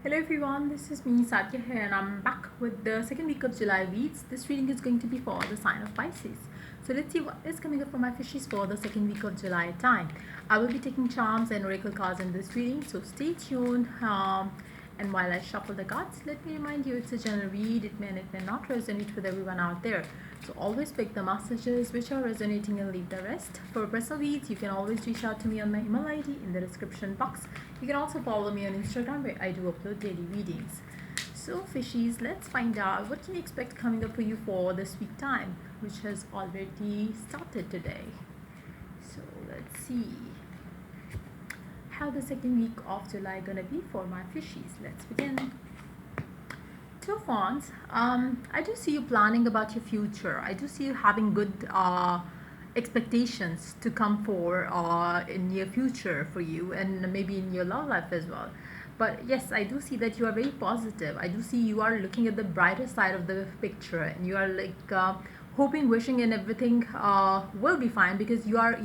Hello everyone, this is me Sadia here and I'm back with the second week of July reads. This reading is going to be for the sign of Pisces. So let's see what is coming up for my fishies for the second week of July time. I will be taking charms and oracle cards in this reading, so stay tuned. And while I shuffle the cards, let me remind you it's a general read. It may and it may not resonate with everyone out there. So always pick the messages which are resonating and leave the rest. For personal reads, you can always reach out to me on my email ID in the description box. You can also follow me on Instagram where I do upload daily readings. So fishies, let's find out what can you expect coming up for you for this week time, which has already started today. So let's see how the second week of July gonna be for my fishies. Let's begin. Two of Wands. I do see you planning about your future. I do see you having good expectations to come for in your future for you, and maybe in your love life as well. But yes, I do see that you are very positive. I do see you are looking at the brighter side of the picture, and you are like hoping, wishing, and everything will be fine because you are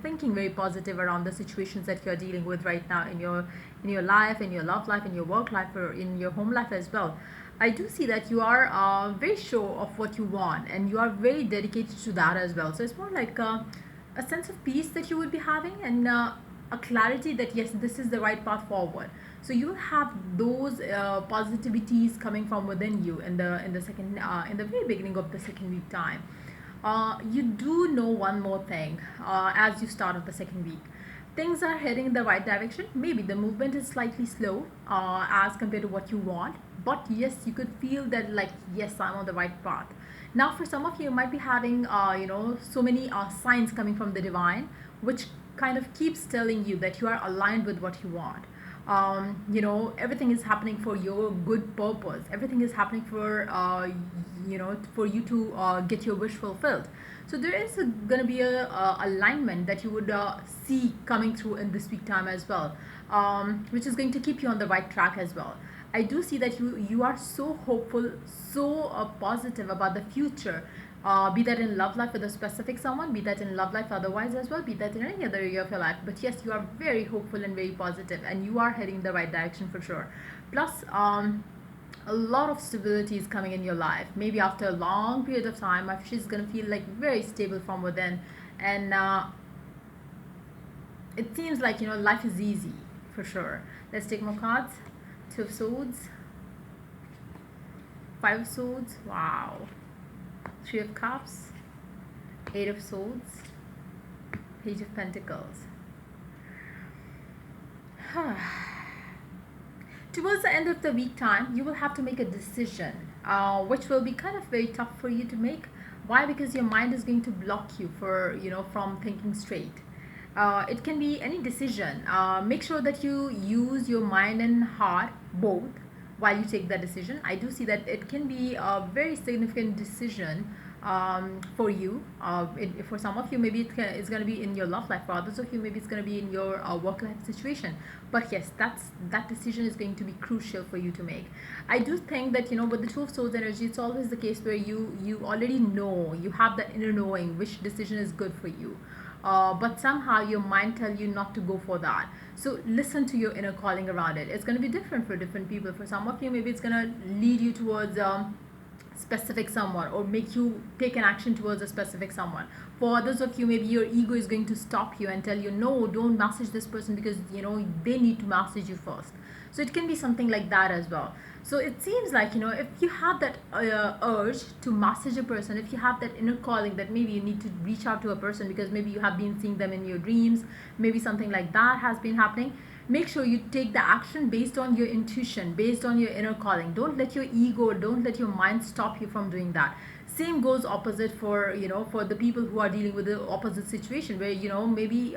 thinking very positive around the situations that you are dealing with right now in your life, in your love life, in your work life, or in your home life as well. I do see that you are very sure of what you want and you are very dedicated to that as well. So it's more like a sense of peace that you would be having, and a clarity that yes, this is the right path forward. So you will have those positivities coming from within you in the second in the very beginning of the second week time. You do know one more thing as you start of the second week. Things are heading in the right direction. Maybe the movement is slightly slow as compared to what you want, but yes, you could feel that like yes, I'm on the right path. Now, for some of you, you might be having so many signs coming from the divine, which kind of keeps telling you that you are aligned with what you want. Everything is happening for your good purpose. Everything is happening for you to get your wish fulfilled. So there is going to be a alignment that you would see coming through in this week time as well, which is going to keep you on the right track as well. I do see that you are so hopeful, so positive about the future, be that in love life with a specific someone, be that in love life otherwise as well, be that in any other area of your life. But yes, you are very hopeful and very positive, and you are heading the right direction for sure. Plus, a lot of stability is coming in your life. Maybe after a long period of time, she's gonna feel like very stable from within, and it seems like life is easy for sure. Let's take more cards. Two of Swords, Five of Swords. Wow. Three of Cups, Eight of Swords, Page of Pentacles. Towards the end of the week time, you will have to make a decision, which will be kind of very tough for you to make. Why? Because your mind is going to block you from thinking straight. It can be any decision. Make sure that you use your mind and heart both while you take that decision. I do see that it can be a very significant decision for you. For some of you, maybe it's going to be in your love life. For others of you, maybe it's going to be in your work life situation. But yes, that decision is going to be crucial for you to make. I do think that with the Two of Swords energy, it's always the case where you already know, you have that inner knowing which decision is good for you. But somehow your mind tell you not to go for that. So listen to your inner calling around it. It's going to be different for different people. For some of you, maybe it's going to lead you towards specific someone, or make you take an action towards a specific someone. For others of you, maybe your ego is going to stop you and tell you, no, don't message this person because they need to message you first. So it can be something like that as well. So it seems like if you have that urge to message a person, if you have that inner calling that maybe you need to reach out to a person because maybe you have been seeing them in your dreams, maybe something like that has been happening, make sure you take the action based on your intuition, based on your inner calling. Don't let your ego, don't let your mind stop you from doing that. Same goes opposite for for the people who are dealing with the opposite situation, where maybe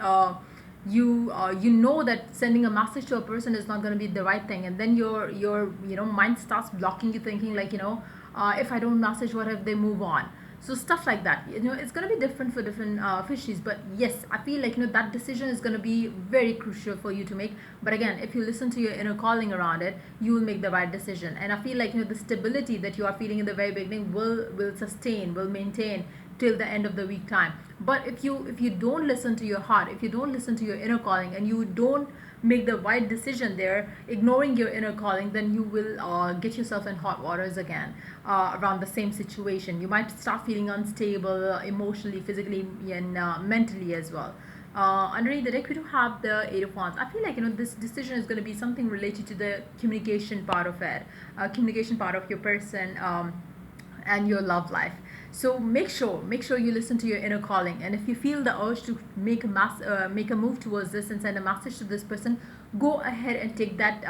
you know that sending a message to a person is not going to be the right thing, and then your mind starts blocking you, thinking like if I don't message, what if they move on? So stuff like that, it's going to be different for different fishies. But yes, I feel like that decision is going to be very crucial for you to make. But again, if you listen to your inner calling around it, you will make the right decision. And I feel like the stability that you are feeling in the very beginning will sustain, will maintain till the end of the week time. But if you don't listen to your heart, if you don't listen to your inner calling, and you don't make the right decision there, ignoring your inner calling, then you will get yourself in hot waters again around the same situation. You might start feeling unstable emotionally, physically, and mentally as well. Underneath the deck, we do have the Eight of Wands. I feel like this decision is going to be something related to the communication part of it, communication part of your person. And your love life. So make sure you listen to your inner calling, and if you feel the urge to make a move towards this and send a message to this person, go ahead and take that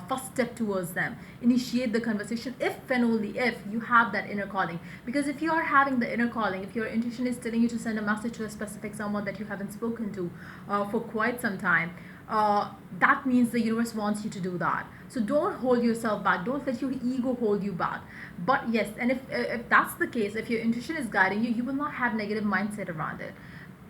first step towards them. Initiate the conversation if and only if you have that inner calling, because if you are having the inner calling, if your intuition is telling you to send a message to a specific someone that you haven't spoken to for quite some time, that means the universe wants you to do that. So don't hold yourself back, don't let your ego hold you back. But yes, and if that's the case, if your intuition is guiding you, you will not have negative mindset around it.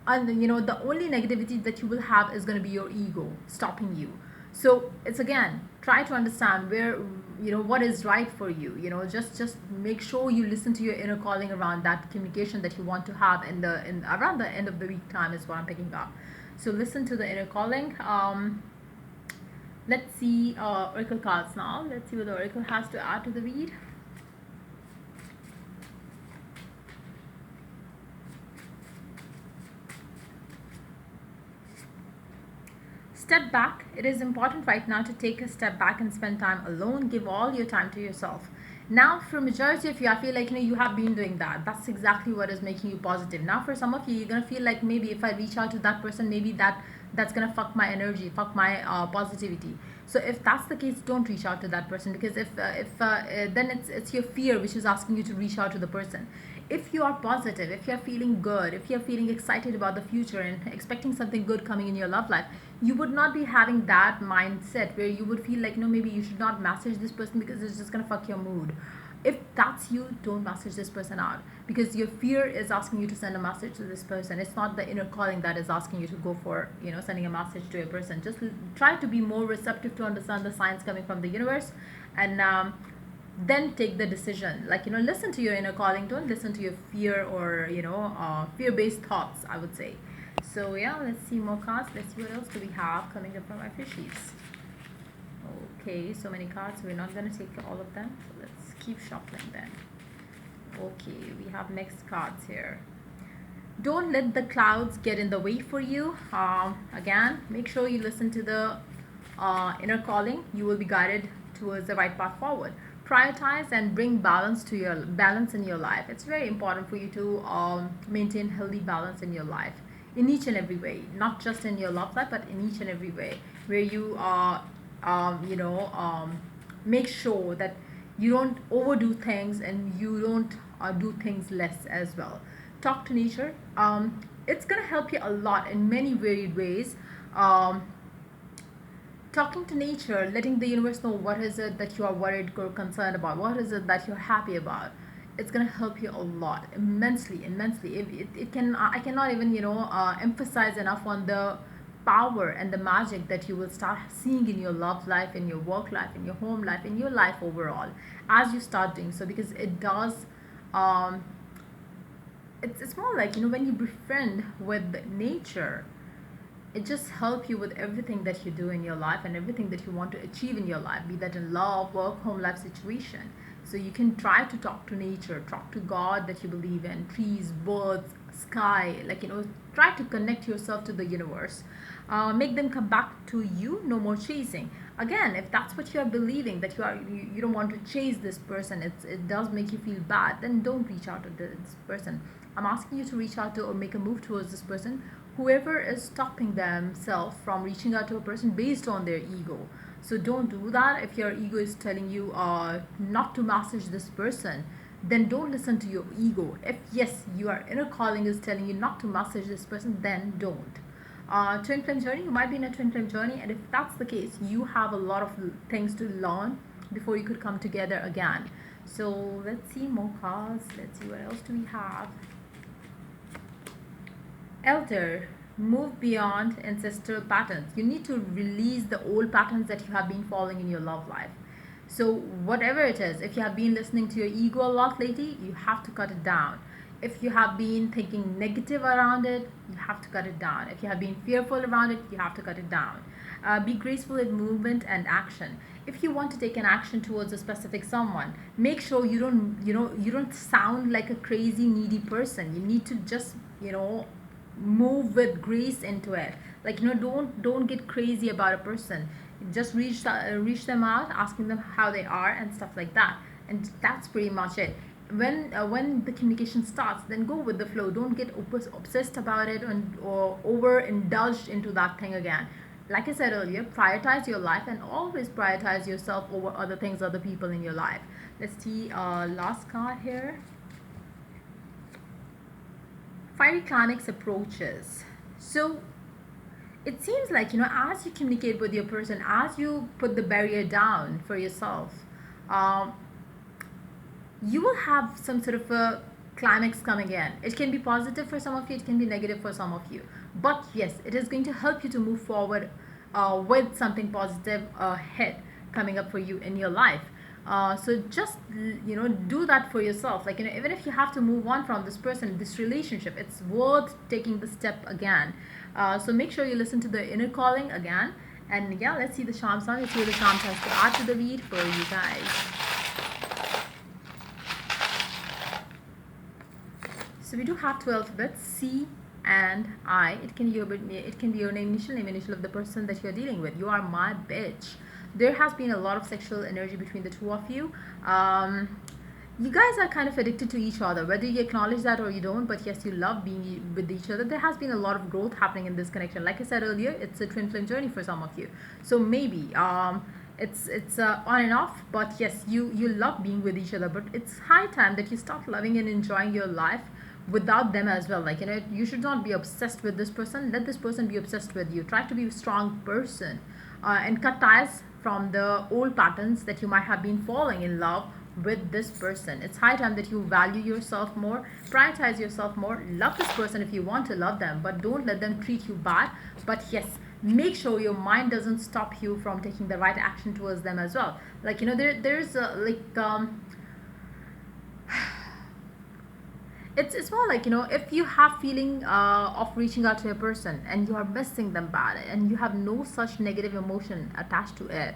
And the only negativity that you will have is going to be your ego stopping you. So it's, again, try to understand where what is right for you. Just make sure you listen to your inner calling around that communication that you want to have in around the end of the week time is what I'm picking up. So listen to the inner calling. Let's see oracle cards now. Let's see what the oracle has to add to the read. Step back. It is important right now to take a step back and spend time alone. Give all your time to yourself. Now, for majority of you, I feel like you have been doing that. That's exactly what is making you positive. Now, for some of you, you're gonna feel like maybe if I reach out to that person, maybe that's gonna fuck my energy, fuck my positivity. So if that's the case, don't reach out to that person, because if then it's your fear which is asking you to reach out to the person. If you are positive, if you're feeling good, if you're feeling excited about the future and expecting something good coming in your love life, you would not be having that mindset where you would feel like maybe you should not message this person because it's just gonna fuck your mood. If that's you, don't message this person out, because your fear is asking you to send a message to this person. It's not the inner calling that is asking you to go for sending a message to a person. Just try to be more receptive to understand the signs coming from the universe, and then take the decision. Listen to your inner calling. Don't listen to your fear or fear-based thoughts, I would say. So yeah, let's see more cards. Let's see what else do we have coming up from my fishies. Okay, so many cards. We're not going to take all of them, so let's keep shuffling then. Okay, we have next cards here. Don't let the clouds get in the way for you. Again, make sure you listen to the inner calling. You will be guided towards the right path forward. Prioritize and bring balance in your life. It's very important for you to maintain healthy balance in your life, in each and every way, not just in your love life, but in each and every way, where you make sure that you don't overdo things and you don't do things less as well. Talk to nature. It's gonna help you a lot in many varied ways. Talking to nature, letting the universe know what is it that you are worried or concerned about, what is it that you're happy about, it's going to help you a lot, immensely. It can, I cannot even emphasize enough on the power and the magic that you will start seeing in your love life, in your work life, in your home life, in your life overall, as you start doing so, because it does it's more like when you befriend with nature, it just helps you with everything that you do in your life and everything that you want to achieve in your life, be that in love, work, home life situation. So you can try to talk to nature, talk to God that you believe in, trees, birds, sky, try to connect yourself to the universe. Make them come back to you. No more chasing. Again, if that's what you are believing, that you don't want to chase this person, it does make you feel bad, then don't reach out to this person. I'm asking you to reach out to or make a move towards this person, whoever is stopping themselves from reaching out to a person based on their ego. So don't do that. If your ego is telling you not to message this person, then don't listen to your ego. If yes, your inner calling is telling you not to message this person, then don't. Twin flame journey, you might be in a twin flame journey, and if that's the case, you have a lot of things to learn before you could come together again. So let's see more cards. Let's see what else do we have. Elder, move beyond ancestral patterns. You need to release the old patterns that you have been following in your love life. So whatever it is, if you have been listening to your ego a lot lately, you have to cut it down. if you have been thinking negative around it, you have to cut it down. If you have been fearful around it, you have to cut it down. Be graceful in movement and action. If you want to take an action towards a specific someone, make sure you don't sound like a crazy needy person. You need to just move with grace into it. Like, don't get crazy about a person. Just reach them out, asking them how they are and stuff like that. And that's pretty much it. When the communication starts, then go with the flow. Don't get obsessed about it or overindulged into that thing again. Like I said earlier, prioritize your life and always prioritize yourself over other things, other people in your life. Let's see, last card here. Fiery climax approaches. So it seems like, as you communicate with your person, as you put the barrier down for yourself, um, you will have some sort of a climax coming in. It can be positive for some of you, it can be negative for some of you. But yes, it is going to help you to move forward with something positive ahead coming up for you in your life. So just do that for yourself. Like, even if you have to move on from this person, this relationship, it's worth taking the step again. So make sure you listen to the inner calling again. And yeah, let's see the charm song. Let's see what the charm has to add to the read for you guys. So we do have 2 alphabets, C and I. It can be your initial name, initial of the person that you're dealing with. You are my bitch. There has been a lot of sexual energy between the two of you. You guys are kind of addicted to each other, whether you acknowledge that or you don't. But yes, you love being with each other. There has been a lot of growth happening in this connection. Like I said earlier, it's a twin flame journey for some of you. So maybe it's on and off, but yes, you love being with each other. But it's high time that you start loving and enjoying your life without them as well. Like, you should not be obsessed with this person. Let this person be obsessed with you. Try to be a strong person, and cut ties from the old patterns that you might have been falling in love with this person. It's high time that you value yourself more, prioritize yourself more, love this person if you want to love them, but don't let them treat you bad. But yes, make sure your mind doesn't stop you from taking the right action towards them as well. Like, there's it's more like, if you have feeling of reaching out to a person and you are missing them bad and you have no such negative emotion attached to it,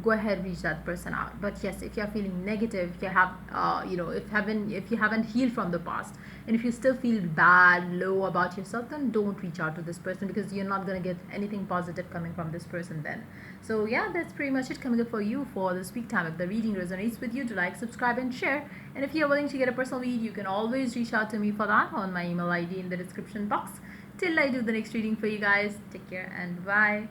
go ahead, reach that person out. But yes, if you're feeling negative, if you have if you haven't healed from the past, and if you still feel bad, low about yourself, then don't reach out to this person, because you're not going to get anything positive coming from this person then. So yeah, that's pretty much it coming up for you for this week time. If the reading resonates with you, do like, subscribe and share. And if you're willing to get a personal read, you can always reach out to me for that on my email ID in the description box. Till I do the next reading for you guys, take care and bye.